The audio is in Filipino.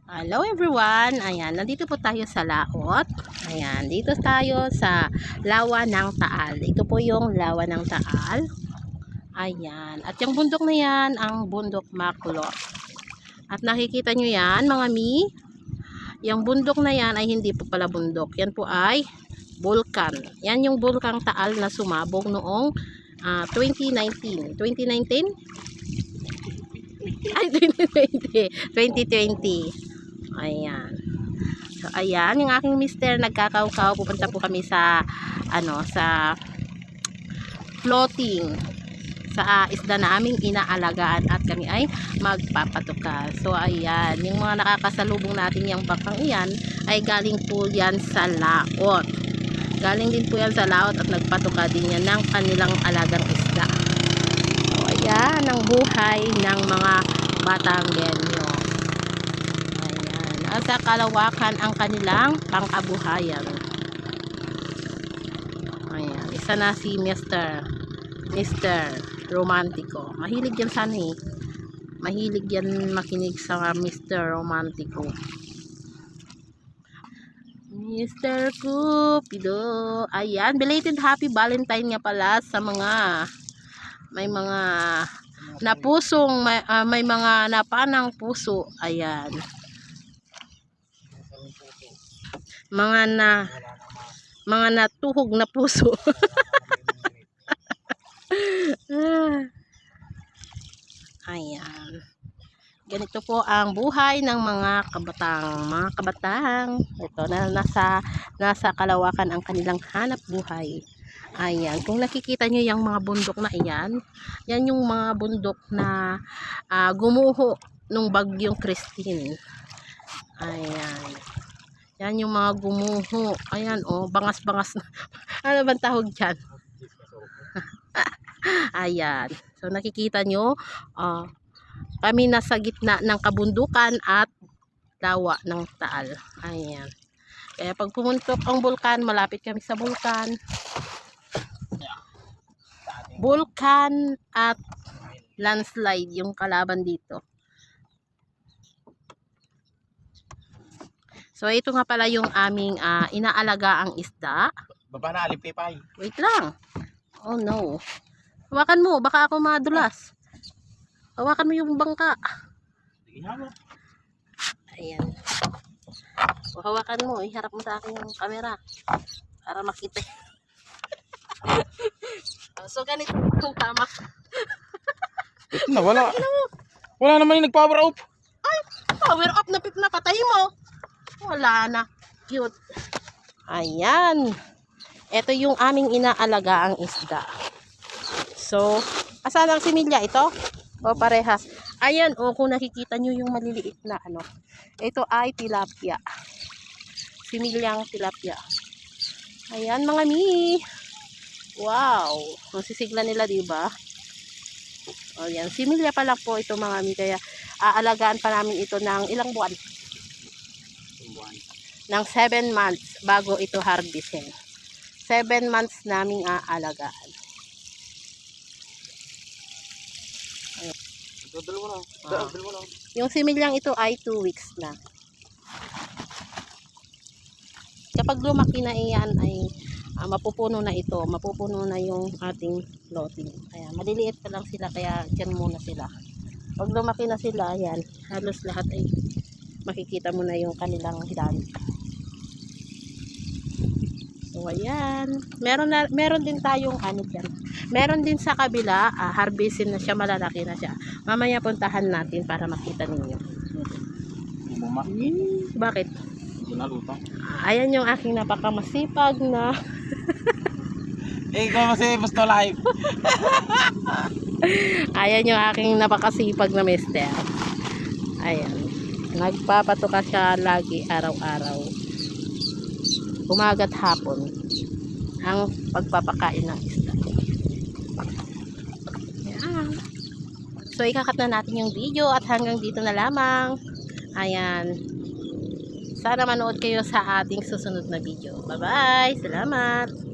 Hello everyone, ayan, nandito po tayo sa Laot. Ayan, dito tayo sa Lawa ng Taal. Ito po yung Lawa ng Taal. Ayan, at yung bundok na yan, ang bundok Maklot. At nakikita nyo yan mga mi, yung bundok na yan ay hindi po pala bundok. Yan po ay bulkan. Yan yung bulkang Taal na sumabog noong 2019. 2019? Ay, 2020. 2020. Ayan. So, ayan, yung aking mister nagkakaukaw. Pupunta po kami sa, sa floating sa isda na aming inaalagaan at kami ay magpapatuka. So, ayan, yung mga nakakasalubong natin yung bakang iyan ay galing po yan sa Laot. Galing din po yan sa Laot at nagpatuka din yan ng kanilang alagang isda. So, ayan, ang buhay ng mga batang genyo. Sa kalawakan ang kanilang pangkabuhayan. Ayan, isa na si Mr. Romantico. Mahilig yan sana eh. Mahilig yan makinig sa Mr. Romantico. Mr. Cupido. Ayan, belated happy Valentine nga pala sa mga may mga napusong may mga napanang puso. Ayan. Mga natuhog na puso. Ayan. Ganito po ang buhay ng mga kabatang. Ito na nasa kalawakan ang kanilang hanap buhay. Ayan, kung nakikita nyo yung mga bundok na iyan, yan yung mga bundok na gumuho nung bagyong Christine. Ayan. Yan yung mga gumuho. Ayan, oh, bangas-bangas na. Ano bang tawag dyan? Ayan. So, nakikita nyo, kami nasa gitna ng kabundukan at lawa ng Taal. Ayan. Kaya pag pumuntok ang bulkan, malapit kami sa bulkan. Bulkan at landslide yung kalaban dito. So, ito nga pala yung aming inaalagaang isda. Baba na, alipipay. Wait lang. Oh no. Hawakan mo, baka ako madulas. Hawakan mo yung bangka. Ayan. So, hawakan mo, iharap mo sa akin yung camera. Para makita. So, ganito yung tama. Ito na, wala. Wala naman yung nag-power up. Ay, power up na patay mo. Wala na. Cute. Ayan. Ito yung aming inaalagaang isda. So, asan ang similya ito? O parehas. Ayan, o kung nakikita nyo yung maliliit na ano. Ito ay tilapia. Similyang tilapia. Ayan mga mi. Wow. Ang sisigla nila, diba? O yan. Similya pa lang po ito mga mi. Kaya aalagaan pa namin ito ng ilang buwan. Ng 7 months bago ito harvestin. 7 months naming aalagaan. Yung similyang ito ay 2 weeks na. Kapag lumaki na iyan ay mapupuno na ito. Mapupuno na yung ating floating. Kaya maliliit pa lang sila kaya dyan muna sila. Pag lumaki na sila, yan, halos lahat ay makikita mo na yung kanilang dami. So, ayan. Meron din tayong ano dyan. Meron din sa kabila, harvestin na siya, malalaki na siya. Mamaya puntahan natin para makita ninyo. Bakit? Ayan yung aking napakamasipag na Ikaw kasi gusto live. ayan yung aking napakasipag na mister. Ayan. Nagpapatuka siya lagi araw-araw. Umaga't hapon ang pagpapakain ng isda. Ayan. So, ikakat na natin yung video at hanggang dito na lamang. Ayan. Sana manood kayo sa ating susunod na video. Bye-bye! Salamat!